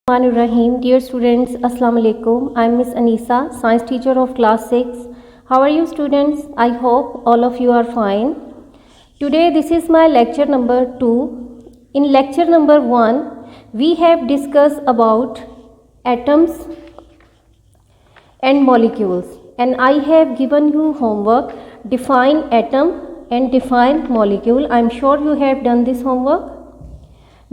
Rahim. Dear students, Assalamu alaikum. I am Miss Anisa, science teacher of class 6. How are you students? I hope all of you are fine. Today this is my lecture number 2. In lecture number 1, we have discussed about atoms and molecules, and I have given you homework, define atom and define molecule. I am sure you have done this homework.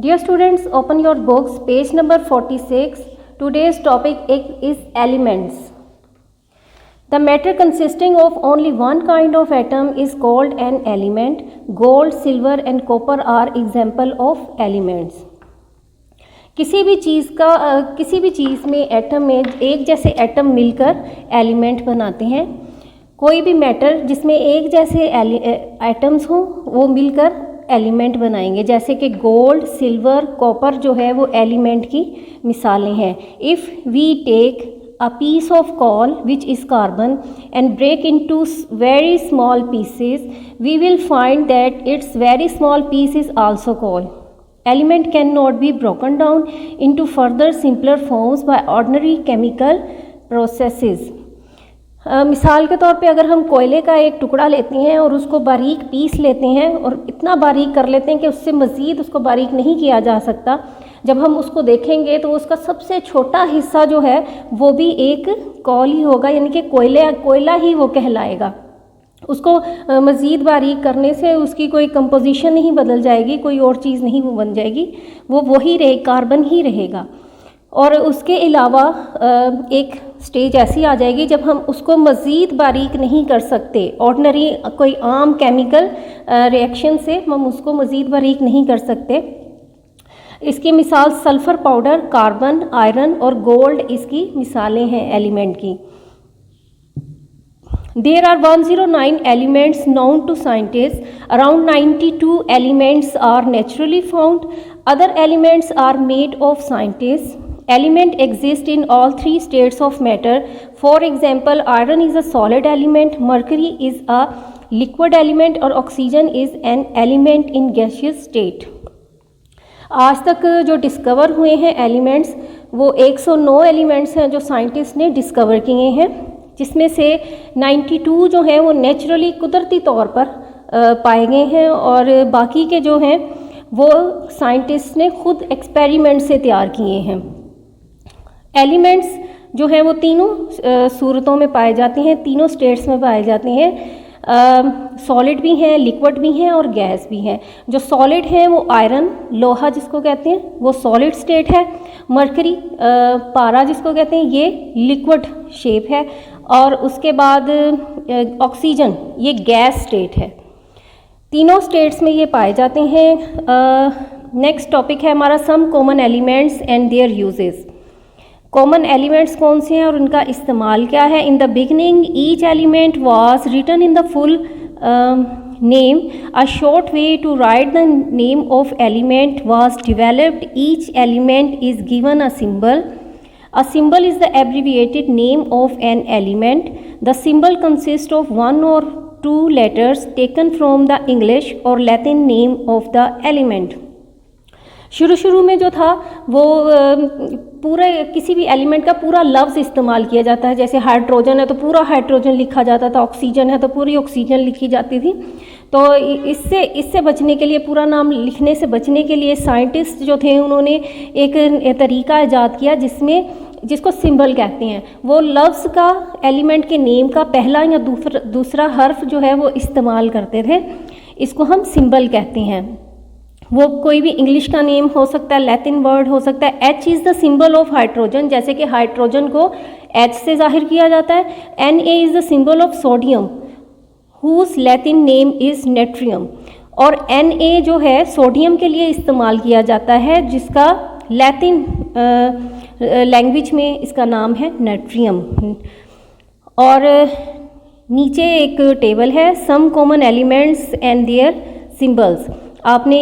Dear students, open your books, page number 46. Today's topic is elements. The matter consisting of only one kind of atom is called an element. Gold, silver and copper are example of elements. किसी भी चीज़ में atom में एक जैसे atom मिलकर element बनाते हैं. कोई भी मैटर जिसमें एक जैसे एटम्स हों वो मिलकर एलिमेंट बनाएंगे. जैसे कि गोल्ड, सिल्वर, कॉपर जो है वो एलिमेंट की मिसालें हैं. If we take a piece of coal which is carbon and break into very small pieces, we will find that its very small piece is also coal. Element cannot be broken down into further simpler forms by ordinary chemical processes. मिसाल के तौर पे अगर हम कोयले का एक टुकड़ा लेते हैं और उसको बारीक पीस लेते हैं और इतना बारीक कर लेते हैं कि उससे मज़ीद उसको बारीक नहीं किया जा सकता, जब हम उसको देखेंगे तो उसका सबसे छोटा हिस्सा जो है वो भी एक कॉल ही होगा, यानी कि कोयला ही वो कहलाएगा. उसको मज़ीद बारीक करने से उसकी कोई कंपोजिशन नहीं बदल जाएगी, कोई और चीज़ नहीं वो बन जाएगी, वो वही रहे, कार्बन ही रहेगा. और उसके अलावा एक स्टेज ऐसी आ जाएगी जब हम उसको मज़ीद बारीक नहीं कर सकते. ऑर्डिनरी कोई आम केमिकल रिएक्शन से हम उसको मज़ीद बारीक नहीं कर सकते. इसकी मिसाल सल्फ़र पाउडर, कार्बन, आयरन और गोल्ड इसकी मिसालें हैं एलिमेंट की. There are 109 elements known to scientists. Around 92 elements are naturally found. Other elements are made of scientists. Elements exist in all three states of matter. For example, iron is a solid element, mercury is a liquid element और oxygen is an element in gaseous state. आज तक जो discover हुए हैं elements वो 109 elements हैं जो scientist ने डिस्कवर किए हैं, जिसमें से 92 जो हैं वो नेचुरली कुदरती तौर पर पाए गए हैं और बाकी के जो हैं वो साइंटिस्ट ने खुद एक्सपेरिमेंट से तैयार किए हैं. एलिमेंट्स जो हैं वो तीनों सूरतों में पाए जाते हैं, तीनों स्टेट्स में पाए जाते हैं. सॉलिड भी हैं, लिक्विड भी हैं और गैस भी हैं. जो सॉलिड हैं वो आयरन, लोहा जिसको कहते हैं, वो सॉलिड स्टेट है. मरकरी, पारा जिसको कहते हैं, ये लिक्विड शेप है. और उसके बाद ऑक्सीजन, ये गैस स्टेट है. तीनों स्टेट्स में ये पाए जाते हैं. नेक्स्ट टॉपिक है हमारा some common elements and their uses. Common elements कौन से हैं और उनका इस्तेमाल क्या है. In the beginning each element was written in the full name. A short way to write the name of element was developed. Each element is given a symbol. A symbol is the abbreviated name of an element. The symbol consists of one or two letters taken from the English or Latin name of the element. शुरू में जो था वो पूरे किसी भी element का पूरा लफ्ज़ इस्तेमाल किया जाता है. जैसे हाइड्रोजन है तो पूरा हाइड्रोजन लिखा जाता था, ऑक्सीजन है तो पूरी ऑक्सीजन लिखी जाती थी. तो इससे बचने के लिए, पूरा नाम लिखने से बचने के लिए साइंटिस्ट जो थे उन्होंने एक तरीका ईजाद किया जिसको सिंबल कहते हैं. वो लफ्ज़ का, एलिमेंट के नेम का पहला या दूसरा हर्फ जो है वो इस्तेमाल करते थे. इसको हम सिंबल कहते हैं. वो कोई भी इंग्लिश का नेम हो सकता है, लैटिन वर्ड हो सकता है. H is the symbol of hydrogen, जैसे कि हाइड्रोजन को एच से जाहिर किया जाता है. N A is the symbol of sodium whose Latin name is natrium. और एन ए जो है सोडियम के लिए इस्तेमाल किया जाता है, जिसका लैटिन लैंग्वेज में इसका नाम है नेट्रियम. और नीचे एक टेबल है some common elements and their symbols. आपने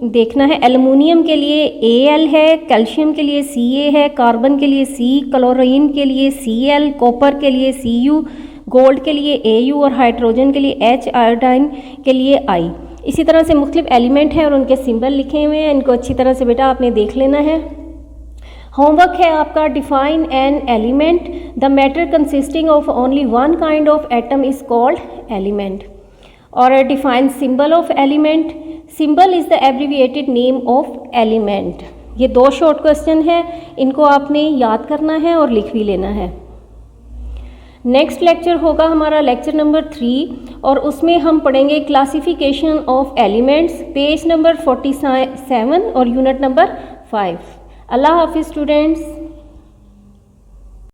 देखना है एल्युमिनियम के लिए Al है, कैल्शियम के लिए Ca है, कार्बन के लिए C, क्लोरीन के लिए Cl, कॉपर के लिए Cu, गोल्ड के लिए Au और हाइड्रोजन के लिए H, आयोडाइन के लिए I. इसी तरह से मुख्तलिफ एलिमेंट हैं और उनके सिंबल लिखे हुए हैं. इनको अच्छी तरह से बेटा आपने देख लेना है. होमवर्क है आपका define an element, the matter consisting of only one kind of atom is called element. और define symbol of element, symbol is the abbreviated name of element. ये 2 शॉर्ट क्वेश्चन है, इनको आपने याद करना है और लिख भी लेना है। नेक्स्ट लेक्चर होगा हमारा लेक्चर नंबर 3 और उसमें हम पढ़ेंगे classification of elements, page number 47 और यूनिट नंबर 5। अल्लाह हाफिज़ स्टूडेंट्स।